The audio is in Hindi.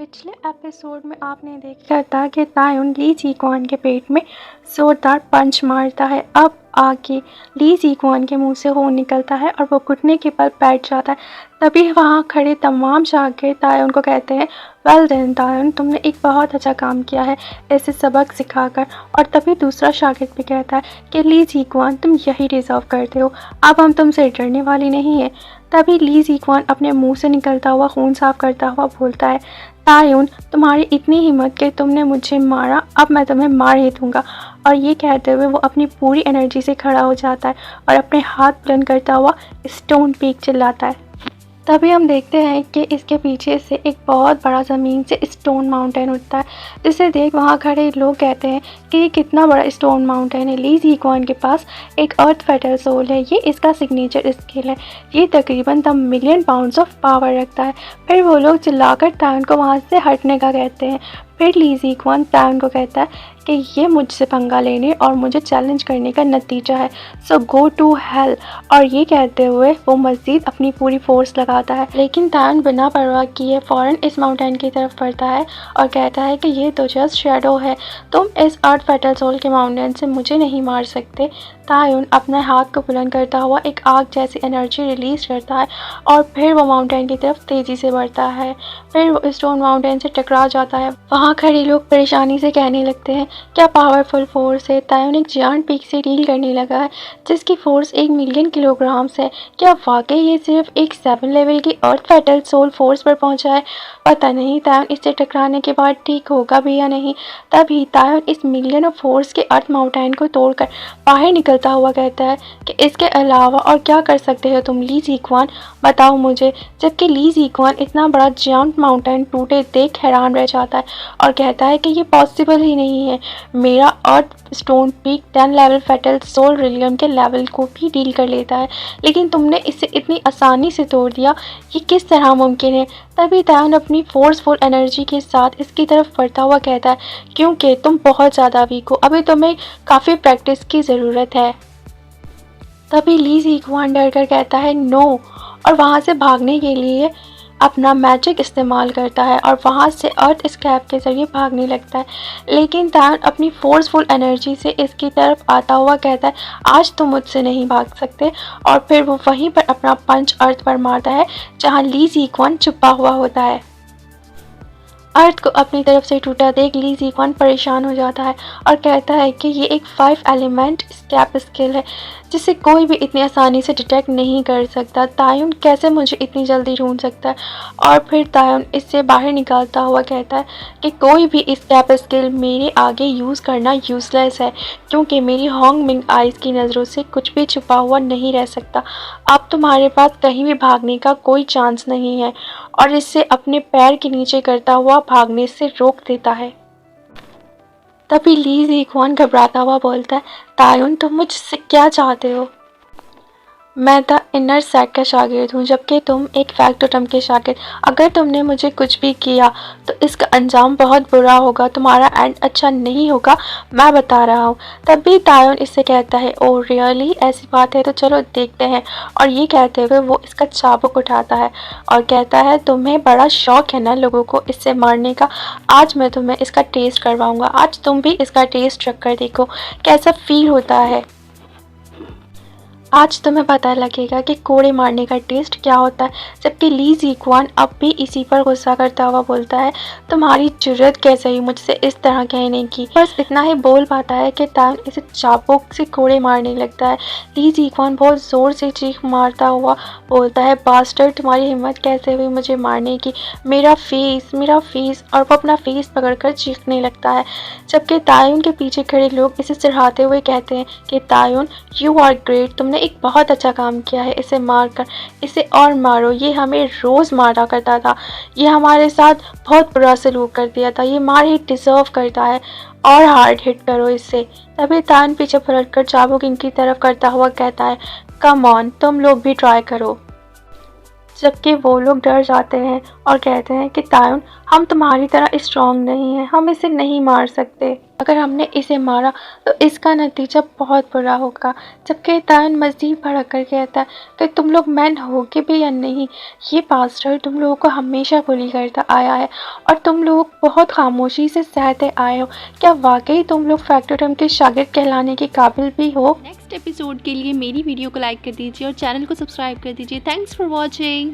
पिछले एपिसोड में आपने देखा था कि तायुन ली जीक्वान के पेट में जोरदार पंच मारता है। अब आगे ली जीक्वान के मुंह से खून निकलता है और वो घुटने के बल बैठ जाता है। तभी वहाँ खड़े तमाम शागिर्द तायुन को कहते हैं, वेल डन तायुन, तुमने एक बहुत अच्छा काम किया है ऐसे सबक सिखाकर। और तभी दूसरा शागिर्द भी कहता है कि ली जीक्वान, तुम यही डिज़र्व करते हो, अब हम तुमसे डरने वाली नहीं है। तभी ली जीक्वान अपने मुंह से निकलता हुआ खून साफ करता हुआ बोलता है, तायुन, तुम्हारी इतनी हिम्मत कि तुमने मुझे मारा, अब मैं तुम्हें मार ही दूंगा। और ये कहते हुए वो अपनी पूरी एनर्जी से खड़ा हो जाता है और अपने हाथ बुलंद करता हुआ स्टोन पीक चिल्लाता है। तभी हम देखते हैं कि इसके पीछे से एक बहुत बड़ा ज़मीन से स्टोन माउंटेन उठता है, जिसे देख वहाँ खड़े लोग कहते हैं कि ये कितना बड़ा स्टोन माउंटेन है। ली जीक्वान के पास एक अर्थ फेटल सोल है, ये इसका सिग्नेचर स्किल है। ये तकरीबन 10 मिलियन पाउंड्स ऑफ पावर रखता है। फिर वो लोग चिल्लाकर तायुन को वहाँ से हटने का कहते हैं। फिर ली जीक्वान तायुन को कहता है कि ये मुझसे पंगा लेने और मुझे चैलेंज करने का नतीजा है, सो गो टू हेल। और ये कहते हुए वो मज़ीद अपनी पूरी फोर्स लगाता है, लेकिन तायुन बिना परवाह किए फ़ौरन इस माउंटेन की तरफ बढ़ता है और कहता है कि ये तो जस्ट शेडो है, तुम इस अर्थ फेटल सोल के माउंटेन से मुझे नहीं मार सकते। तायुन अपने हाथ को बुलंद करता हुआ एक आग जैसी एनर्जी रिलीज़ करता है और फिर वो माउंटेन की तरफ तेज़ी से बढ़ता है। फिर वो स्टोन माउंटेन से टकरा जाता है। वहाँ खड़े लोग परेशानी से कहने लगते हैं, क्या पावरफुल फोर्स है। तायुन एक जायंट पीक से डील करने लगा है जिसकी फोर्स 1 मिलियन किलोग्राम्स है। क्या वाकई ये सिर्फ एक 7 लेवल की अर्थ फेटल सोल फोर्स पर पहुंचा है। पता नहीं तायुन इससे टकराने के बाद ठीक होगा भी या नहीं। तभी तायुन इस मिलियन ऑफ फोर्स के अर्थ माउंटेन को तोड़कर बाहर निकलता हुआ कहता है कि इसके अलावा और क्या कर सकते हो तुम ली जीक्वान, बताओ मुझे। जबकि ली जीक्वान इतना बड़ा जायंट माउंटेन टूटे देख हैरान रह जाता है और कहता है कि ये पॉसिबल ही नहीं है। मेरा अर्थ stone peak 10 level fetal sole रिलियम के लेवल को भी डील कर लेता है, लेकिन तुमने इसे इतनी आसानी से तोड़ दिया, ये किस तरह मुमकिन है। तभी तायुन अपनी फोर्सफुल एनर्जी के साथ इसकी तरफ बढ़ता हुआ कहता है, क्योंकि तुम बहुत ज़्यादा वीक हो, अभी तुम्हें काफ़ी प्रैक्टिस की ज़रूरत है। तभी ली जीक्वान डर कर कहता है नो, और वहाँ से भागने के लिए अपना मैजिक इस्तेमाल करता है और वहाँ से अर्थ स्क्रैप के ज़रिए भागने लगता है। लेकिन तायुन अपनी फोर्सफुल एनर्जी से इसकी तरफ आता हुआ कहता है, आज तुम मुझसे नहीं भाग सकते। और फिर वो वहीं पर अपना पंच अर्थ पर मारता है जहाँ ली जीक्वान छुपा हुआ होता है। अर्थ को अपनी तरफ से टूटा देख ली जीक्वान परेशान हो जाता है और कहता है कि ये एक 5 एलिमेंट स्क्रैप स्किल है जिसे कोई भी इतनी आसानी से डिटेक्ट नहीं कर सकता। तायुन कैसे मुझे इतनी जल्दी ढूंढ सकता है। और फिर तायुन इससे बाहर निकलता हुआ कहता है कि कोई भी स्क्रैप स्किल मेरे आगे यूज़ करना यूज़लेस है, क्योंकि मेरी होंग मिंग आइज़ की नज़रों से कुछ भी छुपा हुआ नहीं रह सकता। अब तुम्हारे पास कहीं भी भागने का कोई चांस नहीं है। और इससे अपने पैर के नीचे करता हुआ भागने से रोक देता है। तभी ली जीक्वान घबराता हुआ बोलता है, तायुन, तुम मुझसे क्या चाहते हो। मैं द इनर सेट का शागिर्द हूँ, जबकि तुम एक फैक्टोटम के शागिर्द। अगर तुमने मुझे कुछ भी किया तो इसका अंजाम बहुत बुरा होगा, तुम्हारा एंड अच्छा नहीं होगा, मैं बता रहा हूँ। तभी तायुन इससे कहता है, ओह रियली, ऐसी बात है तो चलो देखते हैं। और ये कहते हुए वो इसका चाबुक उठाता है और कहता है, तुम्हें बड़ा शौक है ना लोगों को इससे मारने का, आज मैं तुम्हें इसका टेस्ट करवाऊँगा। आज तुम भी इसका टेस्ट रख कर देखो कैसा फील होता है। आज तुम्हें पता लगेगा कि कोड़े मारने का टेस्ट क्या होता है। जबकि ली जीक्वान अब भी इसी पर गुस्सा करता हुआ बोलता है, तुम्हारी जुर्रत कैसे हुई मुझसे इस तरह कहने की। बस इतना ही बोल पाता है कि तायुन इसे चाबुक से कोड़े मारने लगता है। ली जीक्वान बहुत ज़ोर से चीख मारता हुआ बोलता है, बास्टर्ड, तुम्हारी हिम्मत कैसे हुई मुझे मारने की, मेरा फेस। और वो अपना फेस पकड़कर चीखने लगता है। जबकि तायुन के पीछे खड़े लोग इसे चिढ़ाते हुए कहते हैं कि तायुन, यू आर ग्रेट, तुमने एक बहुत अच्छा काम किया है इसे मारकर, इसे और मारो, ये हमें रोज़ मारा करता था, ये हमारे साथ बहुत बुरा सलूक कर दिया था, ये मार हिट डिज़र्व करता है, और हार्ड हिट करो इससे। तभी तायुन पीछे पलटकर चाबुक इनकी तरफ करता हुआ कहता है, कम ऑन, तुम लोग भी ट्राई करो। जबकि वो लोग डर जाते हैं और कहते हैं कि तायुन, हम तुम्हारी तरह स्ट्रॉन्ग नहीं हैं, हम इसे नहीं मार सकते। अगर हमने इसे मारा तो इसका नतीजा बहुत बुरा होगा। जबकि तायन मज़ीद भड़क कर कहता है कि तुम लोग मैन होगे भी या नहीं, ये पास्टर तुम लोगों को हमेशा बुली करता आया है और तुम लोग बहुत खामोशी से सहते आए हो। क्या वाकई तुम लोग फैक्टोरम के शागिर्द कहलाने के काबिल भी हो? नेक्स्ट एपिसोड के लिए मेरी वीडियो को लाइक कर दीजिए और चैनल को सब्सक्राइब कर दीजिए। Thanks for watching.